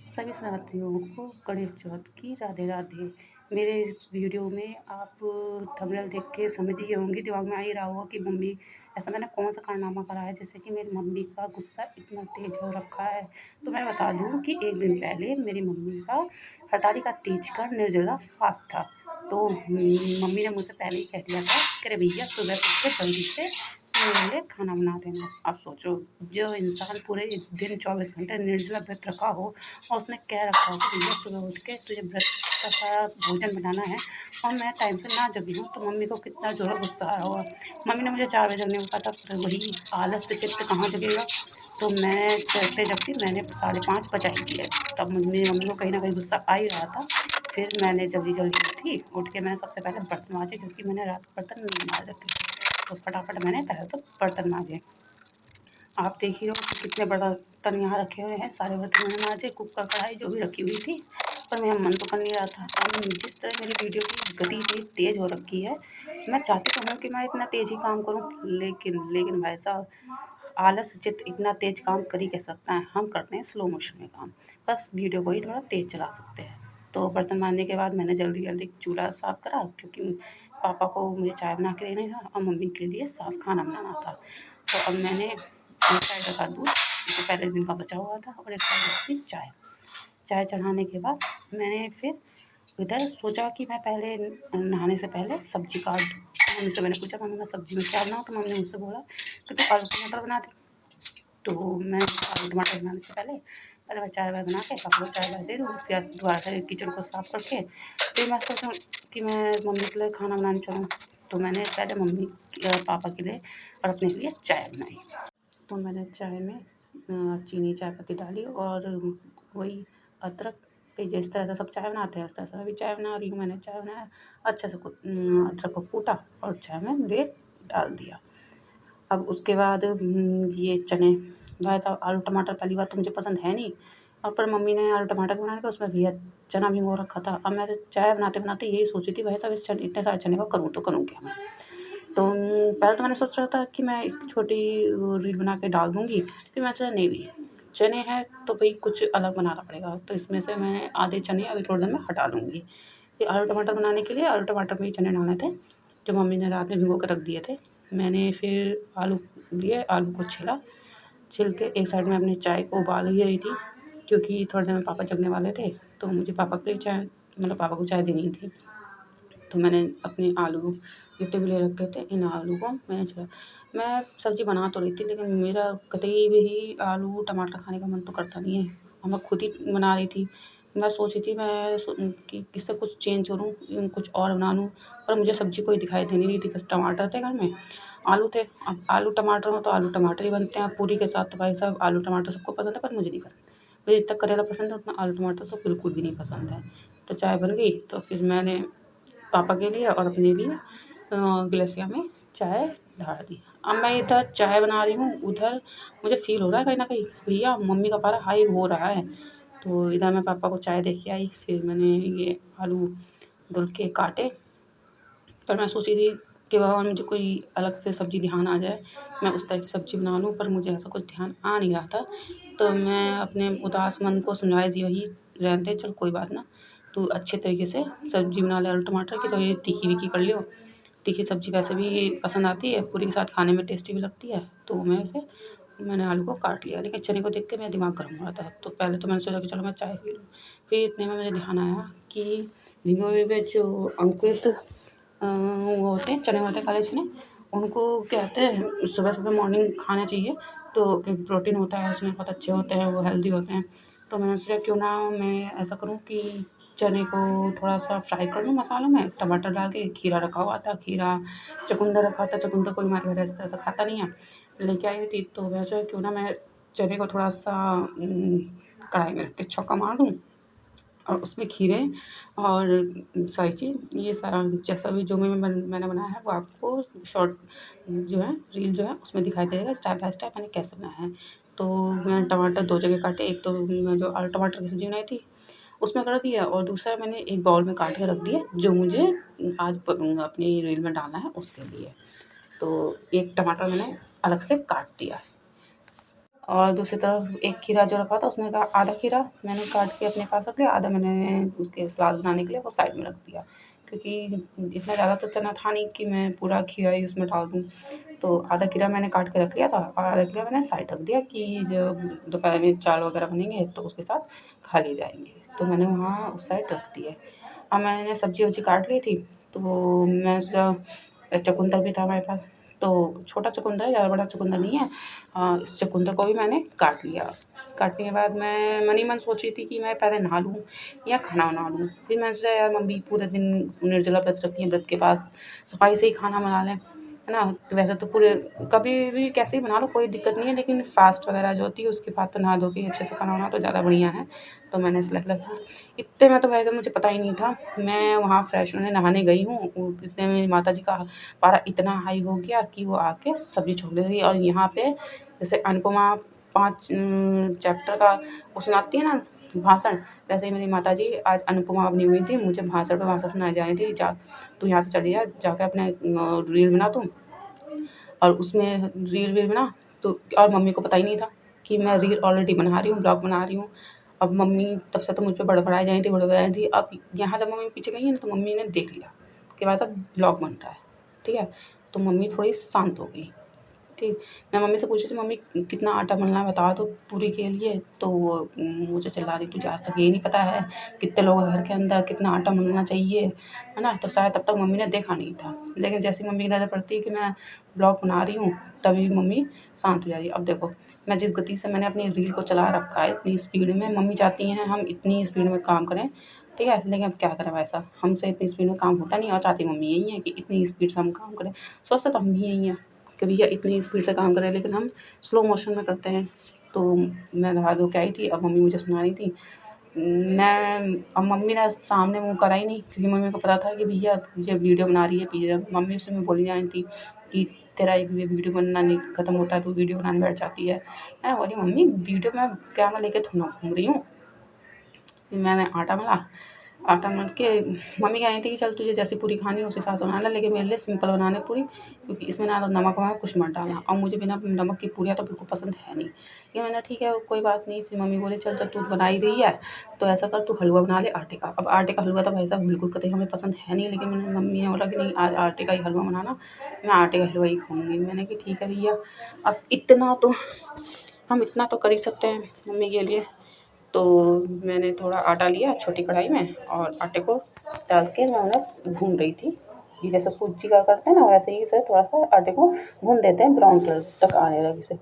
सभी शरणार्थियों को गणेश चौथ की राधे राधे। मेरे इस वीडियो में आप थंबनेल देख के समझ ही होंगे, दिमाग में आ ही रहा होगा कि मम्मी ऐसा मैंने कौन सा कारनामा करा है जिससे कि मेरी मम्मी का गुस्सा इतना तेज हो रखा है। तो मैं बता दूं कि एक दिन पहले मेरी मम्मी का हरताली का तीज का निर्जला फास्ट था। तो मम्मी ने मुझसे पहले ही कह दिया था कि अरे भैया सुबह उठ के जल्दी से मेरे लिए खाना बना देना। अब सोचो, जो इंसान पूरे दिन 24 घंटे निर्जला व्रत रखा हो और उसने कह रखा हो कि भैया सुबह उठ के तुझे व्रत का सारा भोजन बनाना है और मैं टाइम से ना जगी हूँ, तो मम्मी को कितना ज़ोर गुस्सा आया होगा। मम्मी ने मुझे 4 बजे जगने को कहा था, पर वही आलस से चित्त कहाँ जगेगा। तो मैं जगते जगती मैंने 5:30 बजा ही दिए। तब मेरी मम्मी को कहीं न कहीं गुस्सा आ ही रहा था। फिर मैंने जल्दी जल्दी उठी, उठ के मैंने सबसे पहले बर्तन माँजे, क्योंकि मैंने रात को बर्तन नहीं माँज रखे थे। तो फटाफट मैंने पहले तो बर्तन माँजे। आप देख ही रहे हो कि कितने बर्तन यहाँ रखे हुए हैं। सारे बर्तन मैंने माँजे, कुकर कढ़ाई जो भी रखी हुई थी, पर मेरा मन तो कर नहीं रहा था। और जिस तरह मेरी वीडियो की गति इतनी तेज़ हो रखी है, मैं चाहती तो हूँ कि मैं इतना तेज़ ही काम करूँ, लेकिन भाई साहब, आलस चित्त इतना तेज़ काम कर ही कैसे सकता है। हम करते हैं स्लो मोशन में काम, बस वीडियो को ही थोड़ा तेज़ चला सकते हैं। तो बर्तन माँजने के बाद मैंने जल्दी जल्दी चूल्हा साफ़ करा, क्योंकि पापा को मुझे चाय बना के देना था और मम्मी के लिए साफ़ खाना बनाना था। तो अब मैंने एक साइड रखा दूध, जो पहले दिन का बचा हुआ था, और एक साइड रखी चाय। चाय चढ़ाने के बाद मैंने फिर इधर सोचा कि मैं पहले नहाने से पहले सब्ज़ी काट दूँ। मम्मी से मैंने पूछा, मम्मी मैं सब्ज़ी में क्या बनाऊँ? तो मम्मी ने मुझसे बोला कि तू आलू टमाटर बना दे। तो मैं आलू टमाटर बनाने से पहले पहले मैं चाय वाय बना के पापा को चाय वाय दे दूँ। उसके बाद दोबारा से किचन को साफ़ करके फिर मैं सोचूँ कि मैं मम्मी के लिए खाना बनाने चलूँ। तो मैंने पहले पापा के लिए और अपने लिए चाय बनाई। तो मैंने चाय में चीनी चाय पत्ती डाली और वही अदरक, फिर जिस तरह से सब चाय बनाते हैं उस तरह से मैं भी चाय बना रही हूँ। मैंने चाय बनाया, अच्छे से अदरक को कूटा और चाय में डाल दिया। अब उसके बाद ये चने, भाई साहब आलू टमाटर पहली बात तो मुझे पसंद है नहीं, और पर मम्मी ने आलू टमाटर बनाने का उसमें भैया चना भिगो रखा था। अब मैं तो चाय बनाते बनाते यही सोची थी, भाई साहब इतने सारे चने को करूँ तो करूँ क्या मैं। तो पहले तो मैंने सोच रहा था कि मैं इसकी छोटी रील बना के डाल दूँगी, फिर मैंने सोचा नहीं भई, चने हैं तो भई कुछ अलग बनाना पड़ेगा। तो इसमें से मैं आधे चने अभी थोड़ी देर में हटा लूँगी। फिर आलू टमाटर बनाने के लिए आलू टमाटर में ही चने डालने थे, जो मम्मी ने रात में भिगो के रख दिए थे। मैंने फिर आलू लिए, आलू को छीला, छील के एक साइड में अपनी चाय को उबाल ही रही थी, क्योंकि थोड़ी देर में पापा जगने वाले थे, तो मुझे पापा के लिए चाय, मतलब पापा को चाय देनी थी। तो मैंने अपने आलू जितने भी ले रखे थे, इन आलू को मैं सब्ज़ी बना तो रही थी, लेकिन मेरा कतई भी आलू टमाटर खाने का मन तो करता नहीं है, और मैं खुद ही बना रही थी। मैं सोची थी कि इससे कुछ चेंज करूँ, कुछ और बना लूँ, पर मुझे सब्ज़ी कोई दिखाई दे नहीं रही थी। बस टमाटर थे घर में, आलू थे। अब आलू टमाटर हो तो आलू टमाटर ही बनते हैं, पूरी के साथ तो भाई साहब आलू टमाटर सबको पसंद है, पर मुझे नहीं पसंद। मुझे जितना करेला पसंद है उतना आलू टमाटर तो बिल्कुल भी नहीं पसंद है। तो चाय बन गई, तो फिर मैंने पापा के लिए और अपने लिए गिलासिया में चाय ढाल दी। अब मैं इधर चाय बना रही हूँ, उधर मुझे फ़ील हो रहा है कहीं न कहीं भैया मम्मी का पारा हाई हो रहा है। तो इधर मैं पापा को चाय दे के आई, फिर मैंने ये आलू धुल के काटे। पर मैं सोची थी कि भगवान मुझे कोई अलग से सब्ज़ी ध्यान आ जाए, मैं उस तरह की सब्ज़ी बना लूँ, पर मुझे ऐसा कुछ ध्यान आ नहीं रहा था। तो मैं अपने उदास मन को समझाए दी वही, रहने दे चल कोई बात ना, तू अच्छे तरीके से सब्ज़ी बना ले आलू टमाटर की, तो ये तीखी-तीखी कर लियो। तीखी सब्ज़ी वैसे भी पसंद आती है, पूरी के साथ खाने में टेस्टी भी लगती है। तो मैंने आलू को काट लिया, लेकिन चने को देख के मेरा दिमाग गर्म हो रहा था। तो पहले तो मैंने सोचा कि चलो मैं चाय पी लूँ। फिर इतने में मुझे ध्यान आया कि भिगोए हुए जो अंकुरित वो होते हैं, चने होते हैं, काले चने, उनको कहते हैं सुबह-सुबह मॉर्निंग खाना चाहिए। तो क्योंकि प्रोटीन होता है उसमें, बहुत अच्छे होते हैं, वो हेल्दी होते हैं। तो मैंने सोचा क्यों ना मैं ऐसा करूँ कि चने को थोड़ा-सा फ्राई कर लूँ मसालों में, टमाटर डाल के। खीरा रखा हुआ था, खीरा, चुकंदर रखा था, चुकंदर कोई हमारे घर इस तरह से खाता नहीं है, लेके आई हुई थी। तो मैं सोचा क्यों ना मैं चने को थोड़ा-सा कढ़ाई में रख के छौंका मार दूँ, और उसमें खीरे और सारी चीज़, ये सारा जैसा भी जो मैंने बनाया है वो आपको शॉर्ट जो है रील जो है उसमें दिखाई देगा स्टेप बाय स्टेप मैंने कैसे बनाया है। तो मैंने टमाटर 2 जगह काटे, एक तो मैं जो आलू टमाटर की सब्ज़ी बनाई थी उसमें कर दिया, और दूसरा मैंने एक बाउल में काट के रख दिया, जो मुझे आज अपनी रील में डालना है उसके लिए। तो एक टमाटर मैंने अलग से काट दिया। और दूसरी तरफ एक खीरा जो रखा था उसमें का आधा खीरा मैंने काट के अपने पास रख लिया, आधा मैंने उसके सलाद बनाने के लिए वो साइड में रख दिया, क्योंकि इतना ज़्यादा तो चना था नहीं कि मैं पूरा खीरा ही उसमें डाल दूँ। तो आधा खीरा मैंने काट के रख लिया था और आधा खीरा मैंने साइड रख दिया कि जब दोपहर में चावल वगैरह बनेंगे तो उसके साथ खा लिए जाएंगे। तो मैंने वहाँ उस साइड रख दिए। अब मैंने सब्जी वब्जी काट ली थी, तो मैं सोचा चुकंदर भी था हमारे पास, तो छोटा चुकंदर है, ज़्यादा बड़ा चुकंदर नहीं है। इस चुकंदर को भी मैंने काट लिया। काटने के बाद मैं मन ही मन सोच रही थी कि मैं पहले नहा लूँ या खाना बना लूँ। फिर मैंने सोचा यार मम्मी पूरे दिन निर्जला व्रत रखी है, व्रत के बाद सफाई से ही खाना बना लें, है ना। तो वैसे तो पूरे कभी भी कैसे ही बना लो कोई दिक्कत नहीं है, लेकिन फास्ट वगैरह जो होती है उसके बाद तो नहा धो के अच्छे से खाना बनाना तो ज़्यादा बढ़िया है। तो मैंने सेलेक्ट था इतने में, तो वैसे मुझे पता ही नहीं था, मैं वहाँ फ्रेश होने नहाने गई हूँ, इतने में मेरी माता जी का पारा इतना हाई हो गया कि वो आके सब्जी छोड़ गई। और यहाँ पे जैसे अनुपमा 5 चैप्टर का वो सुनाती है ना भाषण, वैसे ही मेरी माता जी आज अनुपमा बनी हुई थी, मुझे भाषण पे भाषण सुनाई जा रही थी। जा तू यहाँ से चली जा, जाकर अपने रील बना तू, और उसमें रील वील बना। तो और मम्मी को पता ही नहीं था कि मैं रील ऑलरेडी बना रही हूँ, ब्लॉग बना रही हूँ। अब मम्मी तब से तो मुझ पे बड़बड़ाई जा रही थी। अब यहाँ जब मम्मी पीछे गई है ना, तो मम्मी ने देख लिया कि भाई साहब ब्लॉग बन रहा है, ठीक है। तो मम्मी थोड़ी शांत हो गई, ठीक। मैं मम्मी से पूछ रही थी मम्मी कितना आटा मलना है बता दो पूरी के लिए, तो वो मुझे चिल्ला रही तुझे आज तक ये नहीं पता है कितने लोग हैं घर के अंदर, कितना आटा मलना चाहिए, है ना। तो शायद तब तक मम्मी ने देखा नहीं था, लेकिन जैसे ही मम्मी की नज़र पड़ती है कि मैं ब्लॉग बना रही हूँ, तभी मम्मी शांत हो जा रही है। अब देखो मैं जिस गति से मैंने अपनी रील को चला रखा है इतनी स्पीड में, मम्मी चाहती हैं हम इतनी स्पीड में काम करें, ठीक है, लेकिन अब क्या करें, वैसा हमसे इतनी स्पीड में काम होता नहीं, और चाहती मम्मी यही है कि इतनी स्पीड से हम काम करें। सोचते तो हम भी यही हैं कि भैया इतनी स्पीड से काम करें, लेकिन हम स्लो मोशन में करते हैं। तो मैं नहा धो के आई थी, अब मम्मी मुझे सुना रही थी। मैं अब मम्मी ने सामने मुँह करा ही नहीं, क्योंकि मम्मी को पता था कि भैया ये वीडियो बना रही है पीछे। मम्मी उसमें बोली जा रही थी कि तेरा एक भी वीडियो बनना नहीं ख़त्म होता है, तू वीडियो बनाने बैठ जाती है। मैं बोली मम्मी वीडियो मैं कैमरा लेके थोड़ा ना घूम रही हूँ। फिर मैंने आटा मल के मम्मी कह रही थी कि चल तुझे जैसी पूरी खानी है उस हिसाब से बना ले, लेकिन मेरे लिए सिंपल बनाने पूरी, क्योंकि इसमें ना नमक वमक कुछ मत डालना, और मुझे बिना नमक की पूरियाँ तो बिल्कुल पसंद है नहीं। ये मैंने ठीक है कोई बात नहीं। फिर मम्मी बोली चल जब तू बना ही रही है तो ऐसा कर तू हलवा बना ले आटे का। अब आटे का हलवा तो भाई साहब बिल्कुल कतई हमें पसंद है नहीं, लेकिन मैंने मम्मी ने बोला कि नहीं आज आटे का ही हलवा बनाना, मैं आटे का हलवा ही खाऊँगी। मैंने कि ठीक है भैया, अब इतना तो हम इतना तो कर ही सकते हैं मम्मी के लिए। तो मैंने थोड़ा आटा लिया छोटी कढ़ाई में, और आटे को डाल के मैं उन्हें भून रही थी कि जैसे सूजी का करते हैं ना, वैसे ही इसे थोड़ा सा आटे को भून देते हैं ब्राउन कलर तक आने लगे इसे।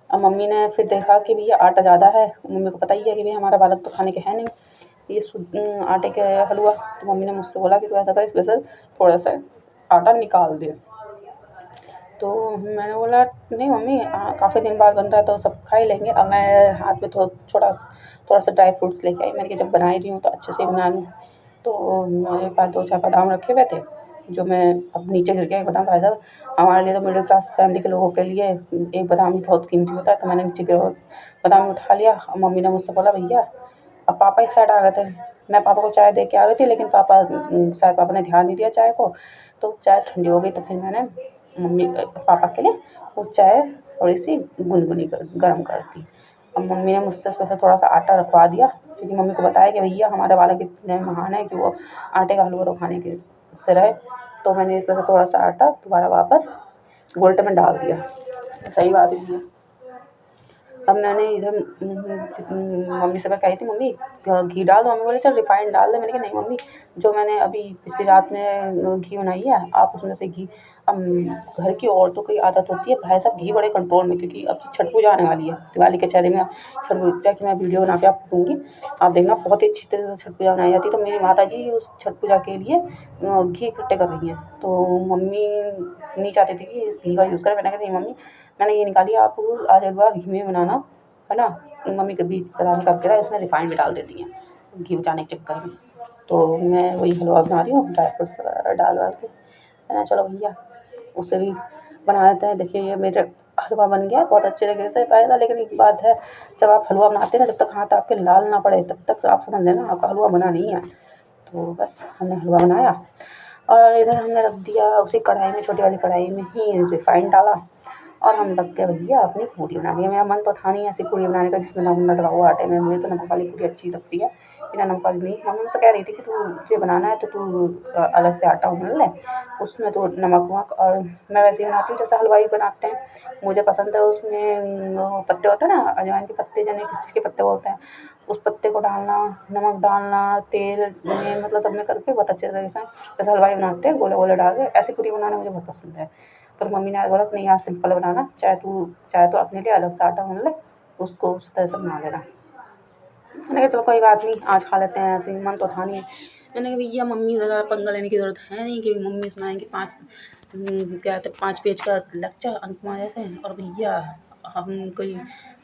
अब मम्मी ने फिर देखा कि भैया आटा ज़्यादा है, मम्मी को पता ही है कि भाई हमारा बालक तो खाने के है नहीं ये आटे के हलवा। तो मम्मी ने मुझसे बोला कि तू ऐसा कर इसमें से थोड़ा सा आटा निकाल दे। तो मैंने बोला नहीं मम्मी काफ़ी दिन बाद बन रहा है तो सब खा ही लेंगे। अब मैं हाथ में थोड़ा सा ड्राई फ्रूट्स लेके आई, मैंने कि जब बना ही रही हूँ तो अच्छे से ही बना लूँ। तो मेरे पास 2-4 बादाम रखे हुए थे, जो मैं अब नीचे गिर गया एक बादाम। भाई साहब हमारे लिए तो मिडिल क्लास फैमिली के लोगों के लिए एक बादाम भी बहुत कीमती होता है। तो मैंने नीचे गिरा हुआ बादाम उठा लिया। और मम्मी ने मुझसे बोला भैया, अब पापा इस साइड आ गए थे, मैं पापा को चाय दे के आ गई थी, लेकिन शायद पापा ने ध्यान नहीं दिया चाय को, तो चाय ठंडी हो गई। तो फिर मैंने पापा के लिए वो चाय थोड़ी सी गुनगुनी गर्म कर दी। अब मम्मी ने मुझसे उसमें से थोड़ा सा आटा रखवा दिया, क्योंकि मम्मी को बताया कि भैया हमारे बालक इतने महान है कि वो आटे का हलवा तो खाने के से रहे। तो मैंने इसमें से थोड़ा सा आटा दोबारा वापस गोल्टे में डाल दिया। सही बात है भैया। अब मैंने इधर मम्मी से मैं कही थी मम्मी घी डाल दो, मम्मी बोली चल रिफाइंड डाल दे। मैंने कहा नहीं मम्मी, जो मैंने अभी पिछली रात में घी बनाई है आप उसमें से घी। अब घर की औरतों की आदत होती है भाई साहब घी बड़े कंट्रोल में, क्योंकि अब छठ पूजा आने वाली है, दिवाली के चेहरे में छठ पूजा की मैं वीडियो बना के आपको दूँगी, आप देखना बहुत ही अच्छी तरह से छठ पूजा बनाई जाती है। तो मेरी माता जी उस छठ पूजा के लिए घी इकट्ठे कर रही हैं, तो मम्मी नहीं चाहती थी कि इस घी का यूज़ करें। मैंने कहा नहीं मम्मी, मैंने ये निकाली आप आज हलवा घी में बनाना, है ना। मम्मी कभी पता कब करा इसमें रिफाइंड भी डाल देती हैं घी बचाने के चक्कर में। तो मैं वही हलवा बना रही हूँ ड्राई फ्रूट्स वगैरह डाल वाल के, है ना। चलो भैया उसे भी बना लेते हैं। देखिए ये मेरा हलवा बन गया बहुत अच्छे तरीके से पाएगा, लेकिन एक बात है, जब आप हलवा बनाते हैं ना, जब तक हाथ आपके लाल ना पड़े तब तक आप समझ लेना आपका हलवा बना नहीं है। तो बस हमने हलवा बनाया और इधर हमने रख दिया उसी कढ़ाई में, छोटी वाली कढ़ाई में ही रिफाइंड डाला और हम लग गए भैया अपनी पूरी बनाने। मेरा मन तो था नहीं ऐसी पूरी बनाने का जिसमें नमक ना डला हुआ आटे में। मुझे तो नमक वाली पूरी अच्छी लगती है, बिना नमक वाली नहीं। मम्मी मुझसे कह रही थी कि तू तुझे बनाना है तो तू अलग से आटा गूँथ ले, उसमें तो नमक वमक, और मैं वैसे ही बनाती हूँ जैसे हलवाई बनाते हैं। मुझे पसंद है उसमें वो पत्ते होते हैं ना, अजवाइन के पत्ते, जाने किस चीज़ के पत्ते बोलते हैं, उस पत्ते को डालना, नमक डालना, तेल में मतलब सब में करके बहुत अच्छे तरीके से जैसे हलवाई बनाते हैं, गोले गोले डाल के, ऐसी पूरी बनाना मुझे बहुत पसंद है। पर मम्मी ने बोला कि नहीं आज सिंपल बनाना, चाहे तो अपने लिए अलग से आटा गूँथ ले, उसको उस तरह से बना लेना। मैंने कहा चलो कोई बात नहीं, आज खा लेते हैं, ऐसे ही मन तो था नहीं। मैंने कहा भैया मम्मी से ज़्यादा पंगा लेने की ज़रूरत है नहीं कि मम्मी सुनाएंगी 5 पेज का लेक्चर अनुपमा जैसे, और भैया हम कोई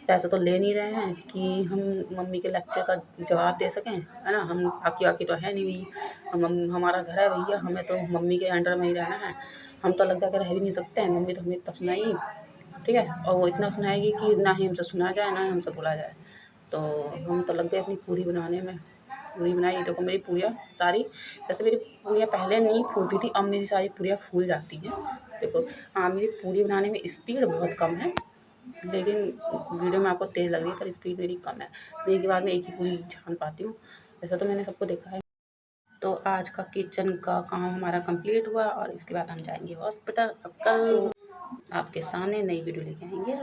पैसे तो ले नहीं रहे हैं कि हम मम्मी के लेक्चर का जवाब दे सकें, है ना। हम बाकी वाकी तो है नहीं भैया, हमारा घर है भैया, हमें तो मम्मी के अंडर में ही रहना है। हम तो अलग जाकर रह भी नहीं सकते हैं, मम्मी तो हमें इतना सुनाएगी, ठीक है, और वो इतना सुनाएगी कि ना ही हमसे सुना जाए ना ही हमसे बोला जाए। तो हम तो लग गए अपनी पूरी बनाने में। पूरी बनाई, देखो मेरी पूरियाँ सारी, जैसे मेरी पूरियाँ पहले नहीं फूलती थी, अब मेरी सारी पूरियाँ फूल जाती हैं। देखो हाँ, मेरी पूरी बनाने में स्पीड बहुत कम है, लेकिन वीडियो में आपको तेज़ लग रही है, पर स्पीड मेरी कम है। मैं एक ही बार में एक ही पूरी छान पाती हूँ, ऐसा तो मैंने सबको देखा है। तो आज का किचन का काम हमारा कंप्लीट हुआ और इसके बाद हम जाएंगे हॉस्पिटल। अब कल आपके सामने नई वीडियो लेके आएंगे।